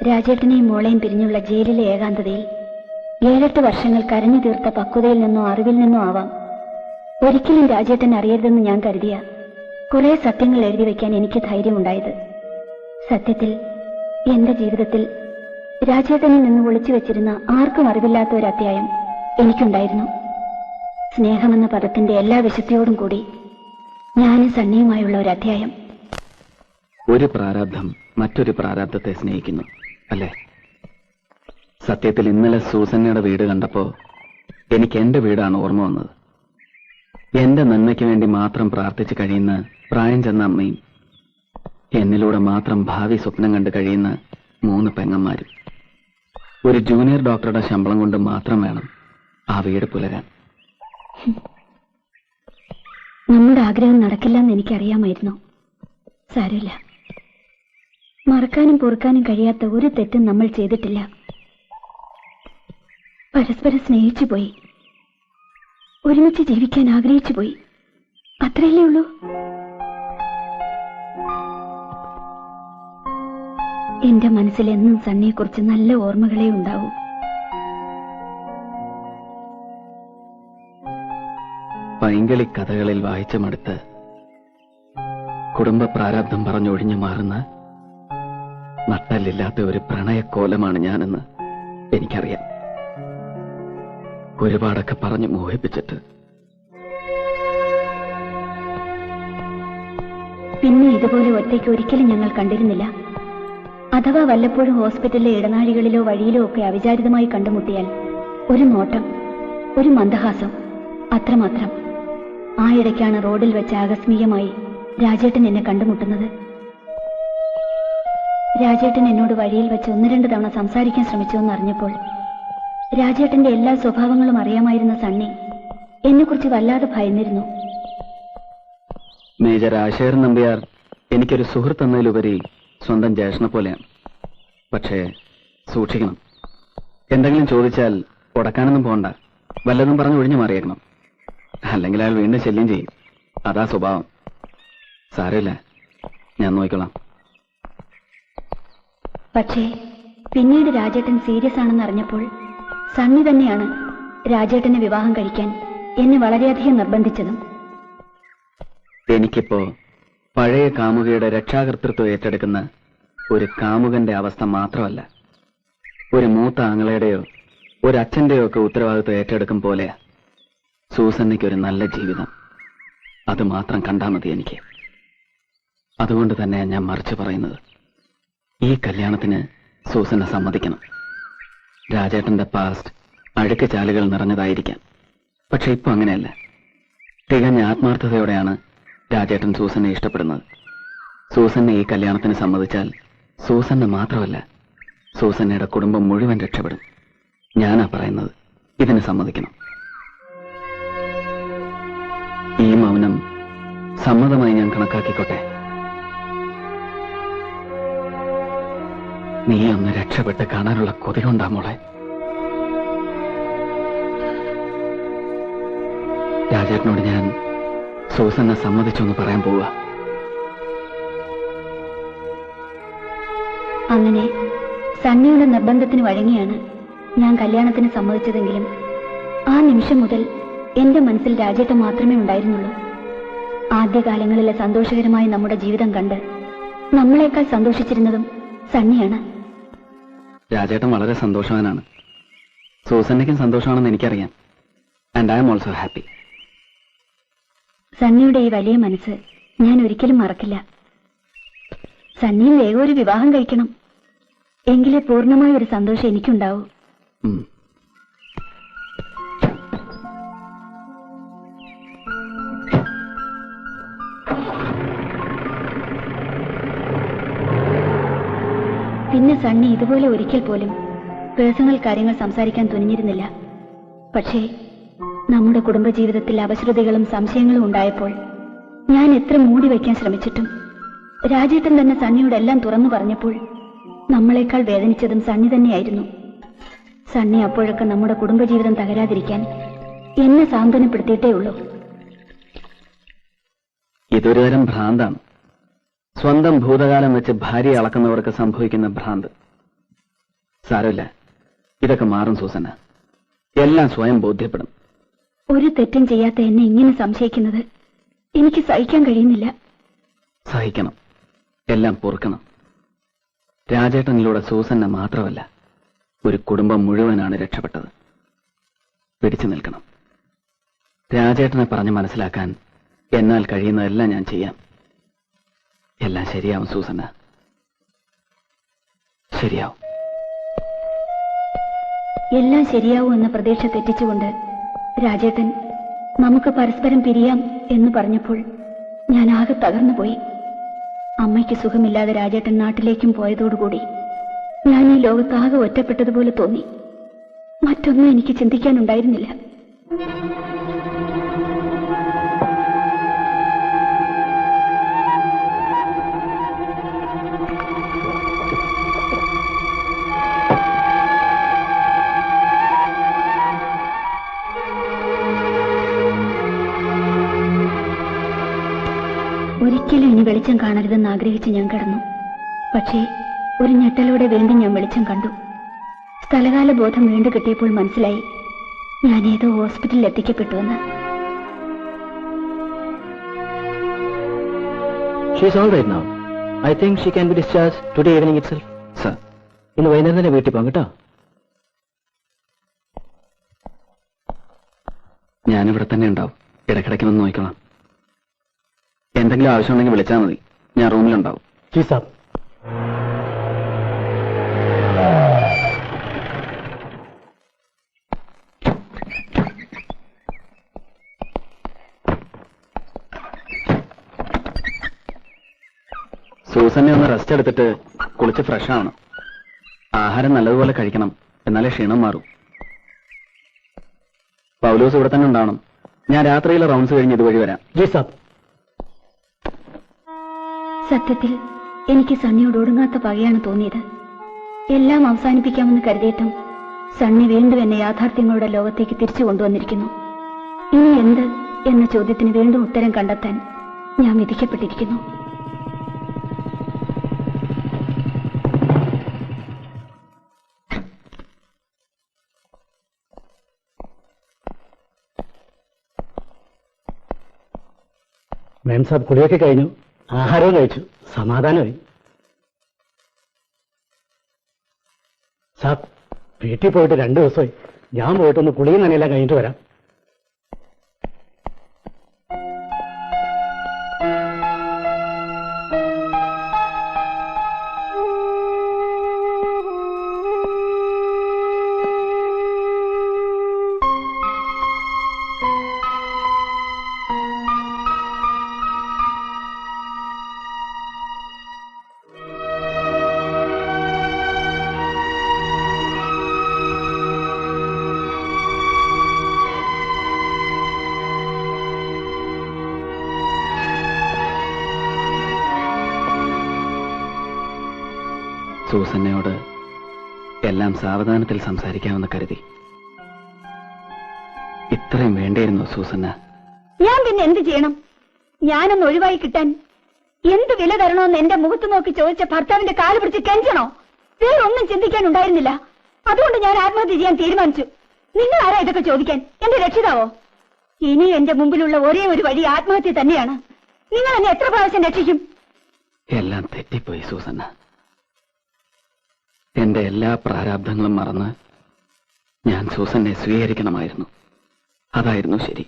രാജേട്ടനെയും മോളെയും പിരിഞ്ഞുള്ള ജയിലിലെ ഏകാന്തതയിൽ 7-8 വർഷങ്ങൾ കരഞ്ഞു തീർത്ത പക്വതയിൽ നിന്നോ അറിവിൽ നിന്നോ ആവാം ഒരിക്കലും രാജേട്ടൻ അറിയരുതെന്ന് ഞാൻ കരുതിയ കുറെ സത്യങ്ങൾ എഴുതി വയ്ക്കാൻ എനിക്ക് ധൈര്യമുണ്ടായത്. സത്യത്തിൽ എന്റെ ജീവിതത്തിൽ രാജേട്ടനിൽ നിന്ന് ഒളിച്ചു വെച്ചിരുന്ന ആർക്കും അറിവില്ലാത്ത ഒരു അധ്യായം എനിക്കുണ്ടായിരുന്നു. സ്നേഹമെന്ന പദത്തിന്റെ എല്ലാ വിശുദ്ധിയോടും കൂടി ഞാനും സണ്ണിയുമായുള്ള ഒരു അധ്യായം. ഒരു പ്രാരാബ്ധം മറ്റൊരു പ്രാരാബ്ധത്തെ സ്നേഹിക്കുന്നു അല്ലേ? സത്യത്തിൽ ഇന്നലെ സൂസന്നയുടെ വീട് കണ്ടപ്പോ എനിക്ക് എന്റെ വീടാണ് ഓർമ്മ വന്നത്. എന്റെ നന്മയ്ക്ക് വേണ്ടി മാത്രം പ്രാർത്ഥിച്ച് കഴിയുന്ന പ്രായം ചെന്ന അമ്മയും എന്നിലൂടെ മാത്രം ഭാവി സ്വപ്നം കണ്ട് കഴിയുന്ന 3 പെങ്ങന്മാരും. ഒരു ജൂനിയർ ഡോക്ടറുടെ ശമ്പളം കൊണ്ട് മാത്രം വേണം ആ വീട് പുലരാൻ. നമ്മുടെ ആഗ്രഹം നടക്കില്ലെന്ന് എനിക്കറിയാമായിരുന്നു. സാരമില്ല, മറക്കാനും പൊറുക്കാനും കഴിയാത്ത ഒരു തെറ്റും നമ്മൾ ചെയ്തിട്ടില്ല. പരസ്പരം സ്നേഹിച്ചു പോയി, ഒരുമിച്ച് ജീവിക്കാൻ ആഗ്രഹിച്ചു പോയി, അത്രയല്ലേ ഉള്ളൂ. എന്റെ മനസ്സിൽ എന്നും സണ്ണിയെക്കുറിച്ച് നല്ല ഓർമ്മകളെ ഉണ്ടാവൂ. പൈങ്കിളി കഥകളിൽ വായിച്ച മടുത്ത് കുടുംബ പ്രാരാബ്ധം പറഞ്ഞൊഴിഞ്ഞു മാറുന്ന നട്ടല്ലില്ലാത്ത ഒരു പ്രണയക്കോലമാണ് ഞാനെന്ന് എനിക്കറിയാം. ഒരുപാടൊക്കെ പറഞ്ഞു മോഹിപ്പിച്ചിട്ട് പിന്നെ ഇതുപോലെ ഒറ്റയ്ക്ക് ഒരിക്കലും ഞങ്ങൾ കണ്ടിരുന്നില്ല. അഥവാ വല്ലപ്പോഴും ഹോസ്പിറ്റലിലെ ഇടനാഴികളിലോ വഴിയിലോ ഒക്കെ അവിചാരിതമായി കണ്ടുമുട്ടിയാൽ ഒരു നോട്ടം, ഒരു മന്ദഹാസം, അത്രമാത്രം. ആ ഇടയ്ക്കാണ് റോഡിൽ വെച്ച് ആകസ്മികമായി രാജേട്ടൻ എന്നെ കണ്ടുമുട്ടുന്നത്. രാജേട്ടൻ എന്നോട് വഴിയിൽ വെച്ച് 1-2 തവണ സംസാരിക്കാൻ ശ്രമിച്ചുവെന്ന് അറിഞ്ഞപ്പോൾ രാജേട്ടന്റെ എല്ലാ സ്വഭാവങ്ങളും അറിയാമായിരുന്ന സണ്ണി എന്നെക്കുറിച്ച് വല്ലാതെ ഭയന്നിരുന്നു. മേജർ രാജശേഖരൻ നമ്പ്യാർ എനിക്കൊരു സുഹൃത്ത് എന്നതിലുപരി സ്വന്തം ജ്യേഷ്ഠനെ പോലെയാണ്. പക്ഷേ സൂക്ഷിക്കണം. എന്തെങ്കിലും ചോദിച്ചാൽ ഉടക്കാനൊന്നും പോകണ്ട, വല്ലതും പറഞ്ഞ് ഒഴിഞ്ഞു മാറിയേക്കണം. അല്ലെങ്കിൽ അയാൾ വീണ്ടും ശല്യം ചെയ്യും. അതാ സ്വഭാവം. സാരമില്ല, ഞാൻ നോക്കിക്കൊള്ളാം. പക്ഷേ പിന്നീട് രാജേട്ടൻ സീരിയസ് ആണെന്ന് അറിഞ്ഞപ്പോൾ സണ്ണി തന്നെയാണ് രാജേട്ടനെ വിവാഹം കഴിക്കാൻ എന്നെ വളരെയധികം നിർബന്ധിച്ചതും. എനിക്കിപ്പോ പഴയ കാമുകയുടെ രക്ഷാകർതൃത്വം ഏറ്റെടുക്കുന്ന ഒരു കാമുകന്റെ അവസ്ഥ മാത്രമല്ല, ഒരു മൂത്ത ആങ്ങളയുടെയോ ഒരു അച്ഛന്റെയോ ഒക്കെ ഉത്തരവാദിത്വം ഏറ്റെടുക്കും പോലെയാ സൂസന്നയ്ക്കൊരു നല്ല ജീവിതം. അത് മാത്രം കണ്ടാൽ മതി എനിക്ക്. അതുകൊണ്ട് തന്നെയാണ് ഞാൻ മറിച്ച് പറയുന്നത്. ഈ കല്യാണത്തിന് സൂസന്ന സമ്മതിക്കണം. രാജേട്ടന്റെ പാസ്റ്റ് അഴുക്ക് ചാലുകൾ നിറഞ്ഞതായിരിക്കാം, പക്ഷെ ഇപ്പൊ അങ്ങനെയല്ല. തികഞ്ഞ ആത്മാർത്ഥതയോടെയാണ് രാജേട്ടൻ സൂസന്നെ ഇഷ്ടപ്പെടുന്നത്. സൂസന്നെ ഈ കല്യാണത്തിന് സമ്മതിച്ചാൽ സൂസന്ന മാത്രമല്ല, സൂസന്നയുടെ കുടുംബം മുഴുവൻ രക്ഷപ്പെടും. ഞാനാ പറയുന്നത്, ഇതിന് സമ്മതിക്കണം. ഈ മൗനം സമ്മതമായി ഞാൻ കണക്കാക്കിക്കോട്ടെ. നീ ഒന്ന് രക്ഷപ്പെട്ട് കാണാനുള്ള കൊതി കൊണ്ടാ മോളെ. രാജേട്ടനോട് ഞാൻ സൂസന്നെ സമ്മതിച്ചു എന്ന് പറയാൻ പോവുക. അങ്ങനെ സണ്ണിയുടെ നിർബന്ധത്തിന് വഴങ്ങിയാണ് ഞാൻ കല്യാണത്തിന് സമ്മതിച്ചതെങ്കിലും ആ നിമിഷം മുതൽ എന്റെ മനസ്സിൽ രാജേട്ടൻ മാത്രമേ ഉണ്ടായിരുന്നുള്ളൂ. ആദ്യകാലങ്ങളിലെ സന്തോഷകരമായ നമ്മുടെ ജീവിതം കണ്ട് നമ്മളെക്കാൾ സന്തോഷിച്ചിരുന്നതും സണ്ണിയാണ്. രാജേട്ടൻ വളരെ സന്തോഷവാനാണ്. സൂസന്നയ്ക്കും സന്തോഷമാണെന്ന് എനിക്കറിയാം. And I am also happy. സണ്ണിയുടെ ഈ വലിയ മനസ്സ് ഞാൻ ഒരിക്കലും മറക്കില്ല. സണ്ണിയും വേഗം ഒരു വിവാഹം കഴിക്കണം, എങ്കിലേ പൂർണ്ണമായ ഒരു സന്തോഷം എനിക്കുണ്ടാവൂ. പിന്നെ സണ്ണി ഇതുപോലെ ഒരിക്കൽ പോലും പേഴ്സണൽ കാര്യങ്ങൾ സംസാരിക്കാൻ തുനിഞ്ഞിരുന്നില്ല. പക്ഷേ നമ്മുടെ കുടുംബജീവിതത്തിൽ അപശ്രുതികളും സംശയങ്ങളും ഉണ്ടായപ്പോൾ ഞാൻ എത്ര മൂടി വയ്ക്കാൻ ശ്രമിച്ചിട്ടും രാജേട്ടൻ തന്നെ സണ്ണിയോടെല്ലാം തുറന്നു പറഞ്ഞപ്പോൾ നമ്മളെക്കാൾ വേദനിച്ചതും സണ്ണി തന്നെയായിരുന്നു. സണ്ണി അപ്പോഴൊക്കെ നമ്മുടെ കുടുംബജീവിതം തകരാതിരിക്കാൻ എന്നെ സാന്ത്വനപ്പെടുത്തിയിട്ടേ ഉള്ളൂ. ഇതൊരു തരം ഭ്രാന്താണ്. സ്വന്തം ഭൂതകാലം വെച്ച് ഭാര്യയെ അളക്കുന്നവർക്ക് സംഭവിക്കുന്ന ഭ്രാന്ത്. സാരമില്ല, ഇതൊക്കെ മാറും സൂസന്ന. എല്ലാം സ്വയം ബോധ്യപ്പെടും. ഒരു തെറ്റും ചെയ്യാത്ത എന്നെ ഇങ്ങനെ സംശയിക്കുന്നത് എനിക്ക് സഹിക്കാൻ കഴിയുന്നില്ല. സഹിക്കണം, എല്ലാം പൊറുക്കണം. രാജേട്ടനിലൂടെ സൂസന്ന മാത്രമല്ല, ഒരു കുടുംബം മുഴുവനാണ് രക്ഷപ്പെട്ടത്. പിടിച്ചു നിൽക്കണം. രാജേട്ടനെ പറഞ്ഞ് മനസ്സിലാക്കാൻ എന്നാൽ കഴിയുന്നതെല്ലാം ഞാൻ ചെയ്യാം. എല്ലാം ശരിയാവും സൂസന്ന, ശരിയാവും. എല്ലാം ശരിയാവും എന്ന പ്രതീക്ഷ തെറ്റിച്ചുകൊണ്ട് രാജേട്ടൻ നമുക്ക് പരസ്പരം പിരിയാം എന്ന് പറഞ്ഞപ്പോൾ ഞാൻ ആകെ തകർന്നുപോയി. അമ്മയ്ക്ക് സുഖമില്ലാതെ രാജേട്ടൻ നാട്ടിലേക്കും പോയതോടുകൂടി ഞാൻ ഈ ലോകത്താകെ ഒറ്റപ്പെട്ടതുപോലെ തോന്നി. മറ്റൊന്നും എനിക്ക് ചിന്തിക്കാനുണ്ടായിരുന്നില്ല. ഒരിക്കലും ഇനി വെളിച്ചം കാണരുതെന്ന് ആഗ്രഹിച്ച് ഞാൻ കിടന്നു. പക്ഷേ ഒരു ഞെട്ടലോടെ വീണ്ടും ഞാൻ വെളിച്ചം കണ്ടു. സ്ഥലകാല ബോധം വീണ്ടും കിട്ടിയപ്പോൾ മനസ്സിലായി ഞാൻ ഏതോ ഹോസ്പിറ്റലിൽ എത്തിക്കപ്പെട്ടുവെന്ന്. She's all right now. I think she can be discharged today evening itself. Sir. ഇന്ന് വൈകുന്നേരം തന്നെ വീട്ടിൽ പോകാം കേട്ടോ. ഞാനിവിടെ തന്നെ ഉണ്ടാവും. ഇടയ്ക്കിടയ്ക്ക് വന്ന് നോക്കണം. എന്തെങ്കിലും ആവശ്യമുണ്ടെങ്കിൽ വിളിച്ചാൽ മതി. ഞാൻ റൂമിലുണ്ടാവും. She's up. സൂസന്നെ ഒന്ന് റെസ്റ്റ് എടുത്തിട്ട് കുളിച്ച് ഫ്രഷ് ആവണം. ആഹാരം നല്ലതുപോലെ കഴിക്കണം, എന്നാലേ ക്ഷീണം മാറും. പൗലോസ് ഇവിടെ തന്നെ ഉണ്ടാവണം. ഞാൻ രാത്രിയിലെ റൗണ്ട്സ് കഴിഞ്ഞ് ഇതുവഴി വരാം. She's up. സത്യത്തിൽ എനിക്ക് സണ്ണിയോട് ഒടുങ്ങാത്ത പകയാണ് തോന്നിയത്. എല്ലാം അവസാനിപ്പിക്കാമെന്ന് കരുതിയിട്ടും സണ്ണി വീണ്ടും എന്നെ യാഥാർത്ഥ്യങ്ങളുടെ ലോകത്തേക്ക് തിരിച്ചു കൊണ്ടുവന്നിരിക്കുന്നു. ഇനി എന്ത് എന്ന ചോദ്യത്തിന് വീണ്ടും ഉത്തരം കണ്ടെത്താൻ ഞാൻ വിധിക്കപ്പെട്ടിരിക്കുന്നു. മാം സാബ് കുളിയൊക്കെ കഴിഞ്ഞു, ആഹാരവും കഴിച്ചു, സമാധാനമായി. സാബ് വീട്ടിൽ പോയിട്ട് 2 ദിവസമായി. ഞാൻ പോയിട്ടൊന്ന് കുളിയും നനയെല്ലാം കഴിഞ്ഞിട്ട് വരാം. സൂസന്നയോട് എല്ലാം സാവധാനത്തിൽ സംസാരിക്കാമെന്ന് കരുതി. ഇത്രയും വേണ്ടിയിരുന്നു സൂസന്ന? ഞാൻ പിന്നെ എന്ത് ചെയ്യണം? ഞാനൊന്ന് ഒഴിവായി കിട്ടാൻ എന്ത് വില തരണമെന്ന് എന്റെ മുഖത്ത് നോക്കി ചോദിച്ച ഭർത്താവിന്റെ കാല് പിടിച്ച് കെഞ്ചണോ? വേറൊന്നും ചിന്തിക്കാനുണ്ടായിരുന്നില്ല. അതുകൊണ്ട് ഞാൻ ആത്മഹത്യ ചെയ്യാൻ തീരുമാനിച്ചു. നിങ്ങൾ ആരാ ഇതൊക്കെ ചോദിക്കാൻ? എന്റെ രക്ഷിതാവോ? ഇനി എന്റെ മുമ്പിലുള്ള ഒരേ ഒരു വഴി ആത്മഹത്യ തന്നെയാണ്. നിങ്ങൾ എന്നെ എത്ര പ്രാവശ്യം രക്ഷിക്കും? എല്ലാം തെറ്റിപ്പോയി സൂസന്ന. എന്റെ എല്ലാ പ്രാരാബ്ദങ്ങളും മറന്ന് ഞാൻ സൂസന്നെ സ്വീകരിക്കണമായിരുന്നു. അതായിരുന്നു ശരി.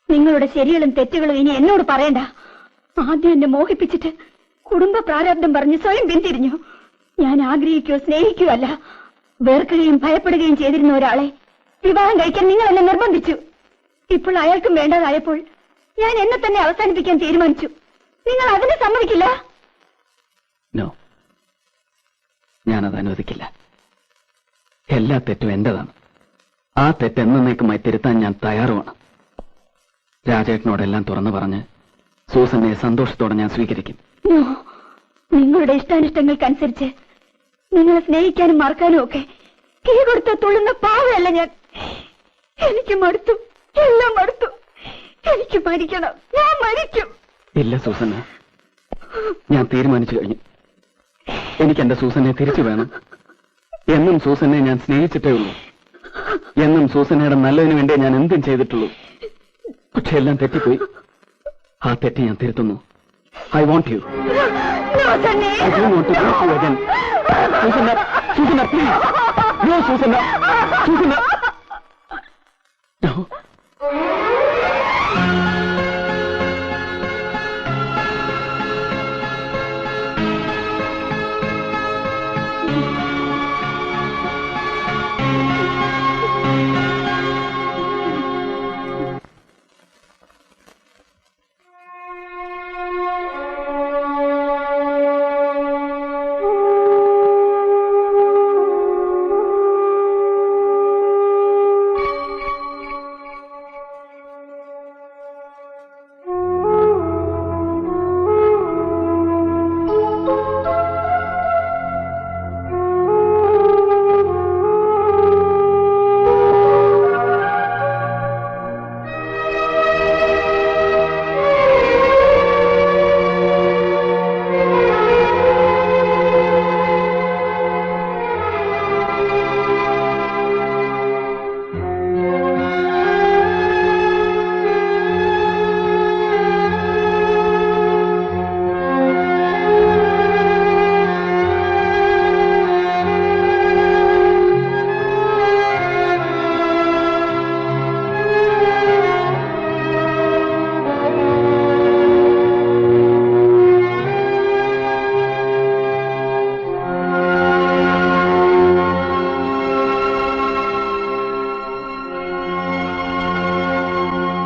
നിങ്ങളുടെ ശരികളും തെറ്റുകളും ഇനി എന്നോട് പറയണ്ട. ആദ്യം എന്നെ മോഹിപ്പിച്ചിട്ട് കുടുംബ പ്രാരാബ്ദം പറഞ്ഞ് സ്വയം പിന്തിരിഞ്ഞു. ഞാൻ ആഗ്രഹിക്കുകയോ സ്നേഹിക്കുകയോ അല്ല, വെറുക്കുകയും ഭയപ്പെടുകയും ചെയ്തിരുന്ന ഒരാളെ വിവാഹം കഴിക്കാൻ നിങ്ങൾ എന്നെ നിർബന്ധിച്ചു. ഇപ്പോൾ അയാൾക്കും വേണ്ടതായപ്പോൾ ഞാൻ എന്നെ തന്നെ അവസാനിപ്പിക്കാൻ തീരുമാനിച്ചു. നിങ്ങൾ അതിന് സമ്മതിക്കില്ല? നോ, ഞാനത് അനുവദിക്കില്ല. എല്ലാ തെറ്റും എന്റേതാണ്. ആ തെറ്റ് എന്നേക്കുമായി തിരുത്താൻ ഞാൻ തയ്യാറുമാണ്. രാജേട്ടനോടെല്ലാം തുറന്നു പറഞ്ഞ് സൂസന്നെ സന്തോഷത്തോടെ ഞാൻ സ്വീകരിക്കും. നോ, നിങ്ങളുടെ ഇഷ്ടാനിഷ്ടങ്ങൾക്കനുസരിച്ച് നിങ്ങളെ സ്നേഹിക്കാനും മറക്കാനും ഒക്കെ കീ കൊടുത്ത തുള്ളുന്ന പാവയല്ല ഞാൻ. എനിക്ക് മടുത്തു, എല്ലാം മടുത്തു. എനിക്ക് മരിക്കണം, ഞാൻ മരിക്കും. ഇല്ല സൂസന്ന, ഞാൻ തീരുമാനിച്ചു കഴിഞ്ഞു. എനിക്ക് എന്റെ സൂസനെ തിരിച്ചു വേണം. എന്നും സൂസനെ ഞാൻ സ്നേഹിച്ചിട്ടേ ഉള്ളൂ. എന്നും സൂസനയുടെ നല്ലതിനു വേണ്ടി ഞാൻ എന്തും ചെയ്തിട്ടുള്ളൂ. പക്ഷെ എല്ലാം തെറ്റിപ്പോയി. ആ തെറ്റ് ഞാൻ തിരുത്തുന്നു. I want you. I don't want to lose you again. Susanna, Susanna, please. No, Susanna. Susanna. No.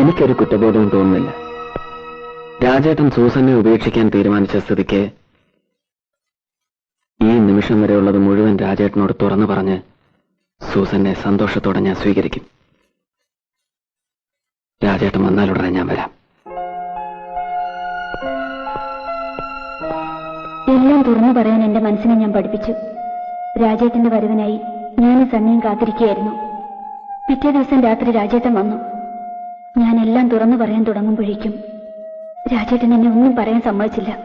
എനിക്കൊരു കുറ്റബോധവും തോന്നുന്നില്ല. രാജേട്ടൻ സൂസനെ ഉപേക്ഷിക്കാൻ തീരുമാനിച്ച സ്ഥിതിക്ക് ഈ നിമിഷം വരെയുള്ളത് മുഴുവൻ രാജേട്ടനോട് തുറന്നു പറഞ്ഞ് സൂസനെ സന്തോഷത്തോടെ ഞാൻ സ്വീകരിക്കും. രാജേട്ടൻ വന്നാലുടനെ ഞാൻ വരാം. എല്ലാം തുറന്നു പറയാൻ എന്റെ മനസ്സിനെ ഞാൻ പഠിപ്പിച്ചു. രാജേട്ടന്റെ വരവിനായി ഞാനും സണ്ണിയും കാത്തിരിക്കുകയായിരുന്നു. പിറ്റേ ദിവസം രാത്രി രാജേട്ടൻ വന്നു. ഞാൻ എല്ലാം തുറന്നു പറയാൻ തുടങ്ങുമ്പോഴേക്കും രാജേട്ടൻ എന്നെ ഒന്നും പറയാൻ സമ്മതിച്ചില്ല.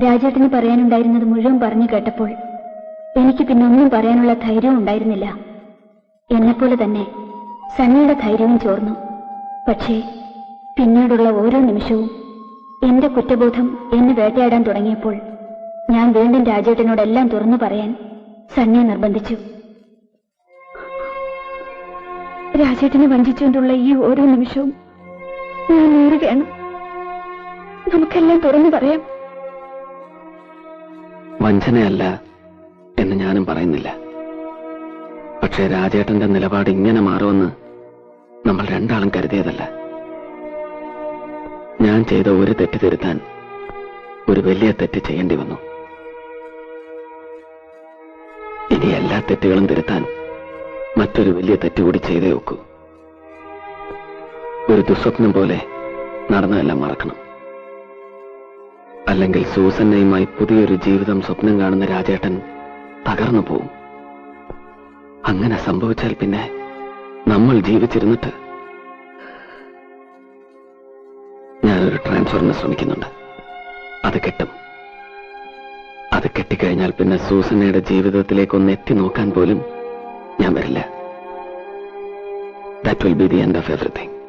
രാജേട്ടന് പറയാനുണ്ടായിരുന്നത് മുഴുവൻ പറഞ്ഞു കേട്ടപ്പോൾ എനിക്ക് പിന്നെ ഒന്നും പറയാനുള്ള ധൈര്യവും ഉണ്ടായിരുന്നില്ല. എന്നെപ്പോലെ തന്നെ സണ്ണിയുടെ ധൈര്യവും ചോർന്നു. പക്ഷേ പിന്നീടുള്ള ഓരോ നിമിഷവും എന്റെ കുറ്റബോധം എന്നെ വേട്ടയാടാൻ തുടങ്ങിയപ്പോൾ ഞാൻ വീണ്ടും രാജേട്ടനോടെല്ലാം തുറന്നു പറയാൻ സണ്ണിയെ നിർബന്ധിച്ചു. രാജേട്ടനെ വഞ്ചിച്ചുകൊണ്ടുള്ള ഈ ഓരോ നിമിഷവും ഞാൻ നേരുകയാണ്. നമുക്കെല്ലാം തുറന്നു പറയാം. വഞ്ചനയല്ല എന്ന് ഞാനും പറയുന്നില്ല. പക്ഷേ രാജേട്ടന്റെ നിലപാട് ഇങ്ങനെ മാറുമെന്ന് നമ്മൾ രണ്ടാളും കരുതിയതല്ല. ഞാൻ ചെയ്ത ഒരു തെറ്റ് തിരുത്താൻ ഒരു വലിയ തെറ്റ് ചെയ്യേണ്ടി വന്നു. ഇനി എല്ലാ തെറ്റുകളും തിരുത്താൻ മറ്റൊരു വലിയ തെറ്റ് കൂടി ചെയ്തേ വെക്കൂ. ഒരു ദുസ്വപ്നം പോലെ നടന്നതെല്ലാം മറക്കണം. അല്ലെങ്കിൽ സൂസന്നയുമായി പുതിയൊരു ജീവിതം സ്വപ്നം കാണുന്ന രാജേട്ടൻ തകർന്നു പോവും. അങ്ങനെ സംഭവിച്ചാൽ പിന്നെ നമ്മൾ ജീവിച്ചിരുന്നിട്ട്. ഞാനൊരു ട്രാൻസ്ഫറിന് ശ്രമിക്കുന്നുണ്ട്. അത് കിട്ടും. അത് കിട്ടിക്കഴിഞ്ഞാൽ പിന്നെ സൂസന്നയുടെ ജീവിതത്തിലേക്കൊന്ന് എത്തി നോക്കാൻ പോലും ഞാൻ വരില്ല. That will be the end of everything.